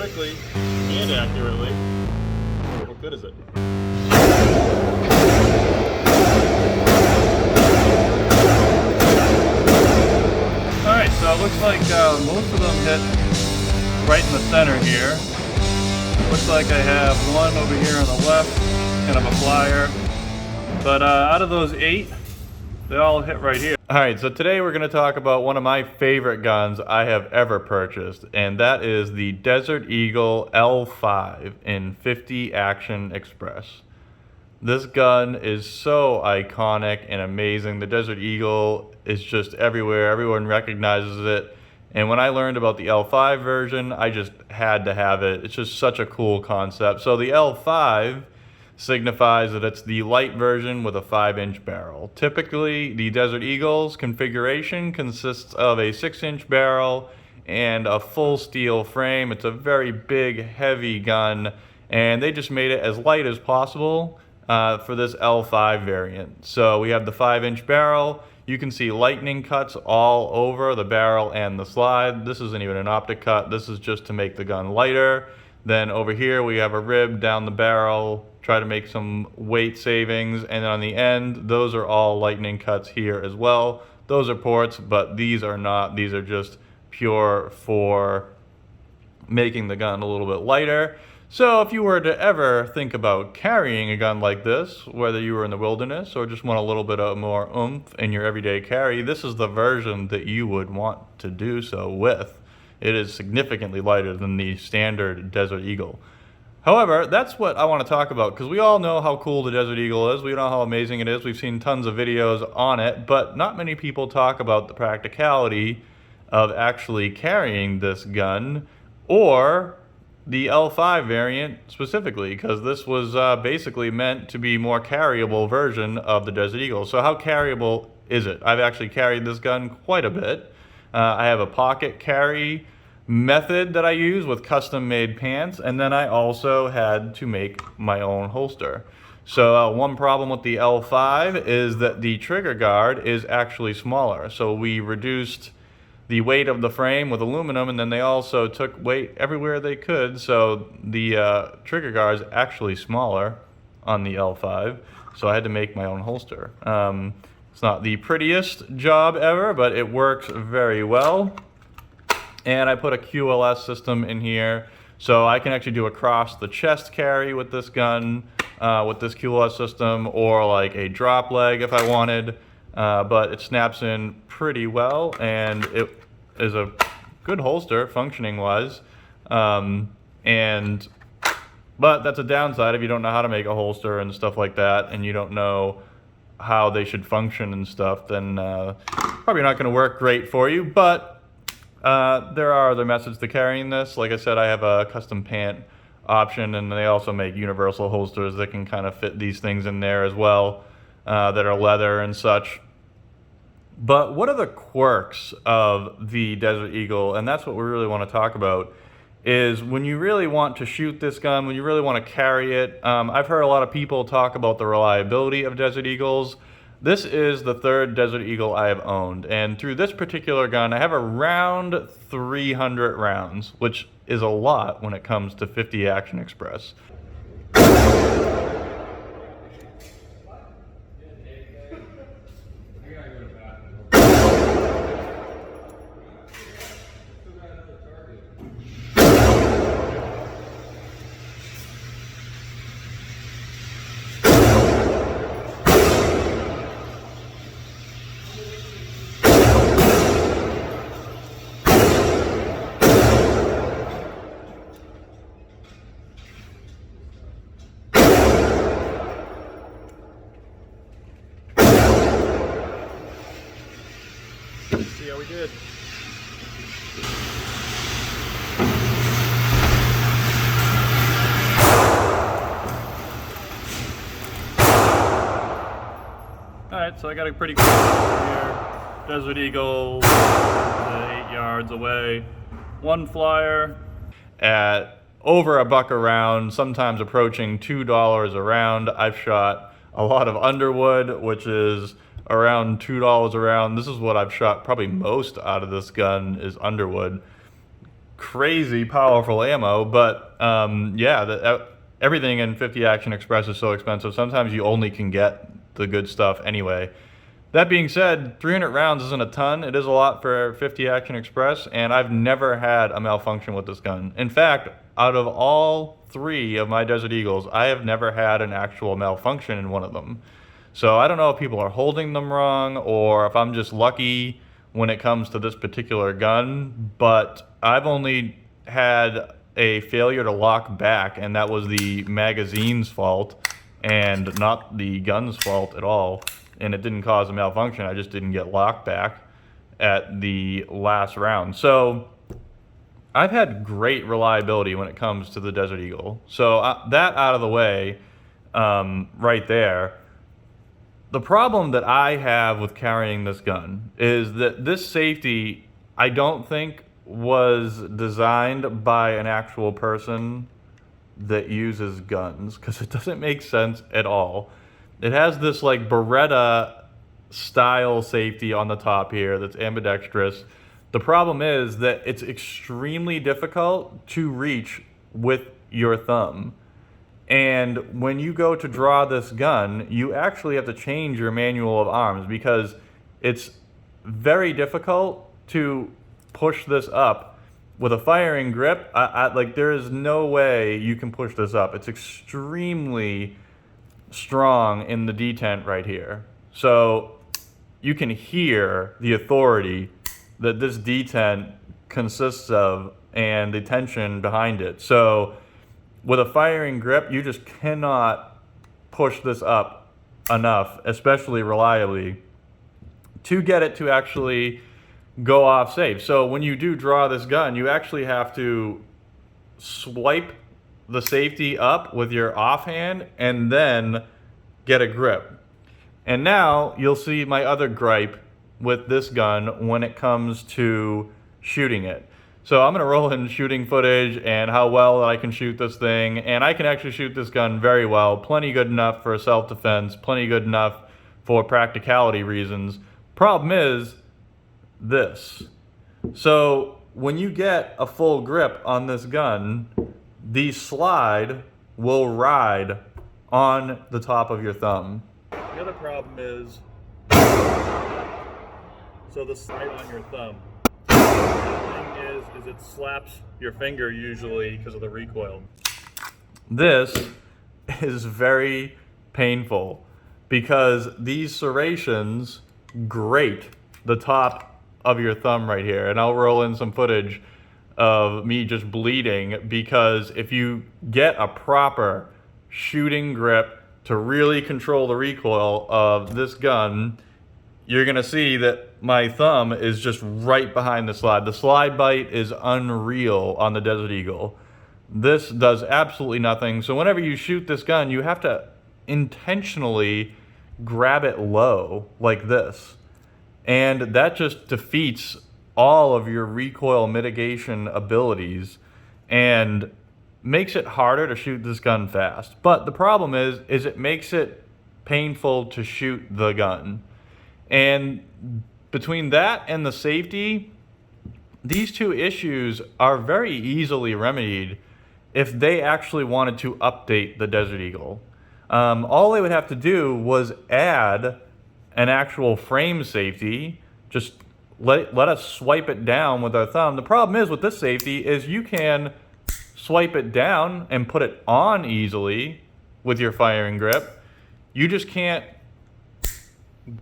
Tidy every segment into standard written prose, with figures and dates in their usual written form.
quickly and accurately. What good is it? Alright, so it looks like most of them hit right in the center here. Looks like I have one over here on the left, kind of a flyer. But out of those 8, they all hit right here. Alright, so today we're going to talk about one of my favorite guns I have ever purchased, and that is the Desert Eagle L5 in 50 Action Express. This gun is so iconic and amazing. The Desert Eagle is just everywhere. Everyone recognizes it. And when I learned about the L5 version, I just had to have it. It's just such a cool concept. So the L5 signifies that it's the light version with a 5-inch barrel. Typically, the Desert Eagle's configuration consists of a 6-inch barrel and a full steel frame. It's a very big, heavy gun, and they just made it as light as possible for this L5 variant. So we have the 5-inch barrel. You can see lightning cuts all over the barrel and the slide. This isn't even an optic cut. This is just to make the gun lighter. Then over here we have a rib down the barrel, try to make some weight savings, and on the end, those are all lightning cuts here as well. Those are ports, but these are not. These are just pure for making the gun a little bit lighter. So if you were to ever think about carrying a gun like this, whether you were in the wilderness or just want a little bit of more oomph in your everyday carry, this is the version that you would want to do so with. It is significantly lighter than the standard Desert Eagle. However, that's what I want to talk about, because we all know how cool the Desert Eagle is. We know how amazing it is. We've seen tons of videos on it, but not many people talk about the practicality of actually carrying this gun, or the L5 variant specifically, because this was basically meant to be a more carryable version of the Desert Eagle. So how carryable is it? I've actually carried this gun quite a bit. I have a pocket carry method that I use with custom made pants, and then I also had to make my own holster. So one problem with the L5 is that the trigger guard is actually smaller. So we reduced the weight of the frame with aluminum, and then they also took weight everywhere they could, so the trigger guard is actually smaller on the L5, so I had to make my own holster. It's not the prettiest job ever, but it works very well. And I put a QLS system in here, so I can actually do a cross the chest carry with this gun, with this QLS system, or like a drop leg if I wanted. But it snaps in pretty well, and it is a good holster functioning wise. But that's a downside if you don't know how to make a holster and stuff like that, and you don't know how they should function and stuff, then probably not going to work great for you. But there are other methods to carrying this. Like I said, I have a custom pant option, and they also make universal holsters that can kind of fit these things in there as well, that are leather and such. But what are the quirks of the Desert Eagle? And that's what we really want to talk about, is when you really want to shoot this gun, when you really want to carry it. I've heard a lot of people talk about the reliability of Desert Eagles. This is the 3rd Desert Eagle I have owned, and through this particular gun I have around 300 rounds, which is a lot when it comes to 50 Action Express. Let's see how we did. Alright, so I got a pretty good one here. Desert Eagle, 8 yards away. One flyer at over $1 a round, sometimes approaching $2 a round. I've shot a lot of Underwood, which is around $2 a round. This is what I've shot probably most out of this gun, is Underwood. crazy powerful ammo, but yeah, everything in 50 Action Express is so expensive. Sometimes you only can get the good stuff anyway. That being said, 300 rounds isn't a ton. It is a lot for 50 Action Express, and I've never had a malfunction with this gun. In fact, out of all 3 of my Desert Eagles, I have never had an actual malfunction in one of them. So I don't know if people are holding them wrong or if I'm just lucky when it comes to this particular gun, but I've only had a failure to lock back, and that was the magazine's fault and not the gun's fault at all. And it didn't cause a malfunction. I just didn't get locked back at the last round. So I've had great reliability when it comes to the Desert Eagle. So that out of the way, right there. The problem that I have with carrying this gun is that this safety, I don't think, was designed by an actual person that uses guns, because it doesn't make sense at all. It has this like Beretta style safety on the top here that's ambidextrous. The problem is that it's extremely difficult to reach with your thumb. And when you go to draw this gun, you actually have to change your manual of arms, because it's very difficult to push this up. With a firing grip, like there is no way you can push this up. It's extremely strong in the detent right here. So you can hear the authority that this detent consists of and the tension behind it. So with a firing grip, you just cannot push this up enough, especially reliably, to get it to actually go off safe. So when you do draw this gun, you actually have to swipe the safety up with your offhand and then get a grip. And now you'll see my other gripe with this gun when it comes to shooting it. So I'm going to roll in shooting footage and how well I can shoot this thing. And I can actually shoot this gun very well. Plenty good enough for self-defense. Plenty good enough for practicality reasons. Problem is this. So when you get a full grip on this gun, the slide will ride on the top of your thumb. The other problem is, so the slide on your thumb. The thing is it slaps your finger usually because of the recoil. This is very painful because these serrations grate the top of your thumb right here. And I'll roll in some footage of me just bleeding, because if you get a proper shooting grip to really control the recoil of this gun, you're gonna see that my thumb is just right behind the slide. The slide bite is unreal on the Desert Eagle. This does absolutely nothing. So whenever you shoot this gun, you have to intentionally grab it low like this. And that just defeats all of your recoil mitigation abilities and makes it harder to shoot this gun fast. But the problem is it makes it painful to shoot the gun. And between that and the safety, these two issues are very easily remedied if they actually wanted to update the Desert Eagle. All they would have to do was add an actual frame safety. Just let us swipe it down with our thumb. The problem is with this safety is you can swipe it down and put it on easily with your firing grip. You just can't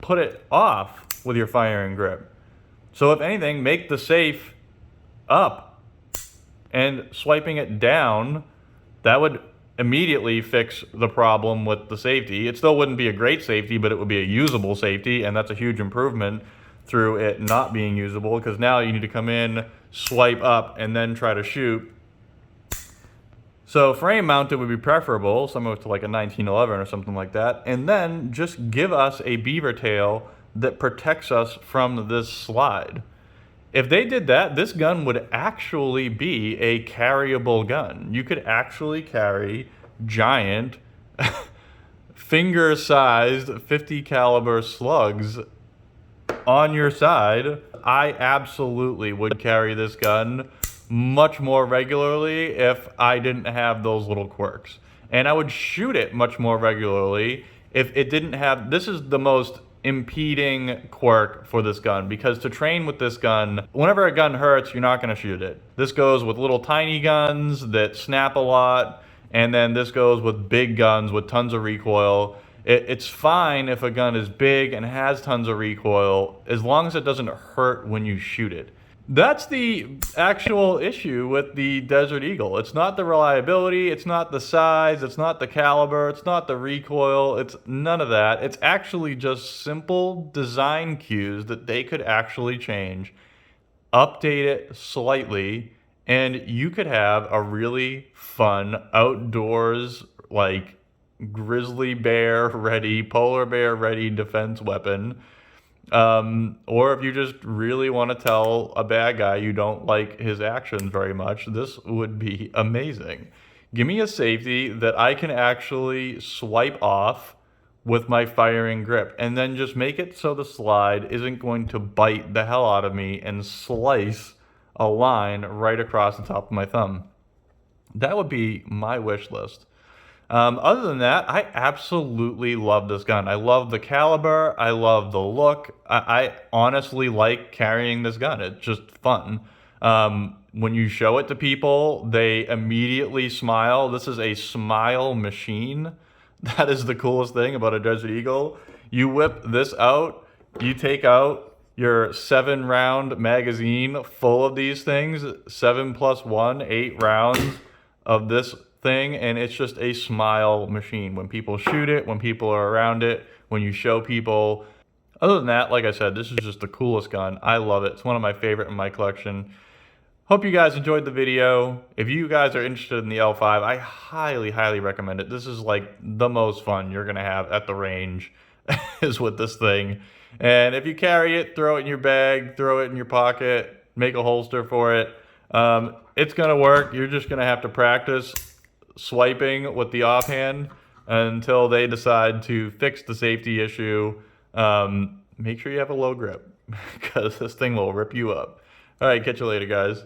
put it off with your firing grip. So if anything, make the safe up, and swiping it down, that would immediately fix the problem with the safety. It still wouldn't be a great safety, but it would be a usable safety, and that's a huge improvement through it not being usable, because now you need to come in, swipe up, and then try to shoot. So frame mounted would be preferable, similar to like a 1911 or something like that, and then just give us a beaver tail that protects us from this slide. If they did that, this gun would actually be a carryable gun. You could actually carry giant finger-sized 50 caliber slugs on your side. I absolutely would carry this gun much more regularly if I didn't have those little quirks. And I would shoot it much more regularly if it didn't have, this is the most impeding quirk for this gun, because to train with this gun, whenever a gun hurts, you're not going to shoot it. This goes with little tiny guns that snap a lot, and then this goes with big guns with tons of recoil. It's fine if a gun is big and has tons of recoil, as long as it doesn't hurt when you shoot it. That's the actual issue with the Desert Eagle. It's not the reliability, it's not the size, it's not the caliber, it's not the recoil, it's none of that. It's actually just simple design cues that they could actually change, update it slightly, and you could have a really fun outdoors, like, grizzly bear ready, polar bear ready defense weapon. Or if you just really want to tell a bad guy you don't like his actions very much, this would be amazing. Give me a safety that I can actually swipe off with my firing grip, and then just make it so the slide isn't going to bite the hell out of me and slice a line right across the top of my thumb. That would be my wish list. Other than that, I absolutely love this gun. I love the caliber. I love the look. I honestly like carrying this gun. It's just fun. When you show it to people, they immediately smile. This is a smile machine. That is the coolest thing about a Desert Eagle. You whip this out, you take out your 7-round magazine full of these things, 7 + 1, 8 rounds of this thing, and it's just a smile machine when people shoot it, when people are around it, when you show people. Other than that, like I said, this is just the coolest gun. I love it. It's one of my favorite in my collection. Hope you guys enjoyed the video. If you guys are interested in the L5, I highly, highly recommend it. This is like the most fun you're gonna have at the range is with this thing. And if you carry it, throw it in your bag, throw it in your pocket, make a holster for it. It's gonna work. You're just gonna have to practice swiping with the offhand until they decide to fix the safety issue. Make sure you have a low grip because this thing will rip you up. All right, catch you later, guys.